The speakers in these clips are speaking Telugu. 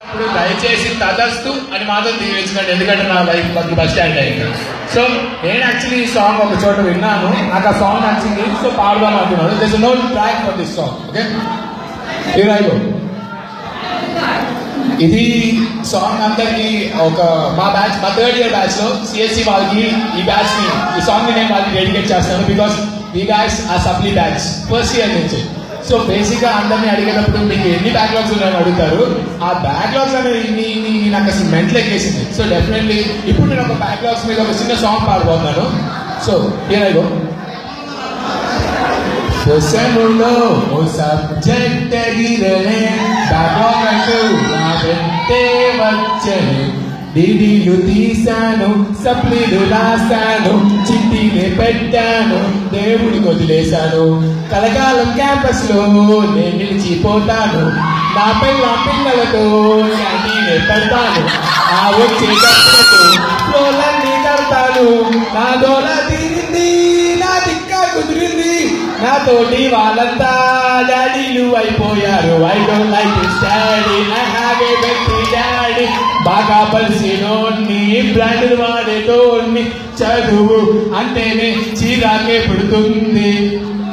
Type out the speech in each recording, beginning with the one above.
ఇప్పుడు దయచేసి తదస్తు అని మాత్రం దీవించకండి, ఎందుకంటే నా లైఫ్ మాకు బస్ స్టాండ్ అయింది. సో నేను యాక్చువల్లీ ఈ సాంగ్ ఒక చోట విన్నాను, నాకు ఆ సాంగ్ నచ్చింది, సో పాడదాం అనుకున్నాను. This no track for this song. Okay, ఇరాయిగో ఇది సాంగ్ అందరికి ఒక మా బ్యాచ్, మా థర్డ్ ఇయర్ బ్యాచ్ లో సిఎస్సి వాళ్ళకి ఈ సాంగ్ ని నేను వాళ్ళకి డెడికేట్ చేస్తాను. బికాస్ ఈ బ్యాచ్ ఆ సప్లీ బ్యాచ్ ఫస్ట్ ఇయర్ నుంచి. సో బేసిక్ గా అందరినీ అడిగేటప్పుడు మీకు ఎన్ని బ్యాక్లాగ్స్ ఉన్నాయని అడుగుతారు. ఆ బ్యాక్లాగ్స్ అనేది నాకు అసలు మెంటల్ ఎక్కేసింది. సో డెఫినెట్లీ ఇప్పుడు నేను ఒక బ్యాక్లాగ్స్ మీద ఒక చిన్న సాంగ్ పాడబోతున్నాను. సో ఇరాయిగో సెములో ఓ సబ్జెక్ట్ ఎగిరనే బ్యాక్లాగ్ అంటూ నా వెంటే వచ్చనే. డీడీలు తీశాను, సప్లీలు రాశాను, చిట్టీలు పెట్టాను, దేవుడికి వదిలేశాను. కలకాలం క్యాంపస్ లో నేను నిలిచిపోతాను, నా పిల్లలతో క్యాంటీనే పెడతాను. ఆ వచ్చే డబ్బులతో ఫ్లోలన్నీ కడతాను. నా దోల తీరింది, నా దిక్క కుదిరింది, నాతోటి వాళ్ళంతా డాడీలు అయిపోయారు. I don't like this daddy, I have a బెట్టి డాడీ. బాగా పలిసినోన్ని, బ్రాండ్లు వాడేటోన్ని, చదువు అంటేనే చీరాకే పుడుతుంది.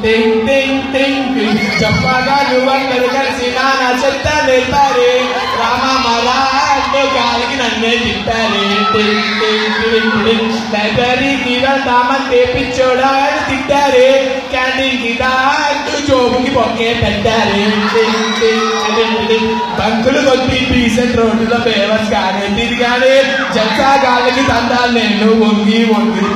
టింగ్ టింగ్ టింగ్ చెప్పగా నువ్వందరూ కలిసి నాన్న చెత్త నేర్పారే. రామామాలాంటో గాలికి నన్నే తిప్పారే. టింగ్ టింగ్ టింగ్ టింగ్ లైబ్రరీకి వెళ్తామంటే పిచ్చోడా అని తిట్టారే. క్యాంటీన్ కి దాంటూ జోబుకి బొక్కే పెట్టారే. టింగ్ టింగ్ టింగ్ టింగ్ బంకులు కొద్ది డీసెంట్ రోడ్డులో ఫేమస్ గానే తిరిగానే. జల్సా గాలికి దండాలు నేను వంగి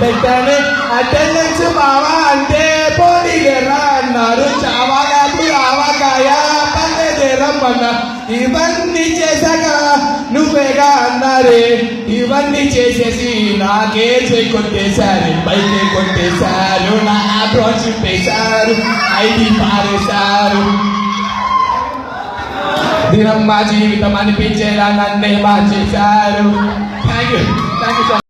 పెట్టాను. అటెండెన్స్ మావా అంటే పోనీలేరా అన్నారు. చావాగాపు ఆవకాయ పల్లెదే రమ్మన్నా. ఇవన్నీ చేశాక నువ్వేగా అన్నారే. ఇవన్నీ చేసేసి నాకే చేయి కొట్టేశారు, బయటే కొట్టేశారు, నా అప్రోచ్ చింపేశారు, ఐడి పారేశారు. దినం మా జీవితం అనిపించేలా నన్నే మార్చేశారు. Thank you so much.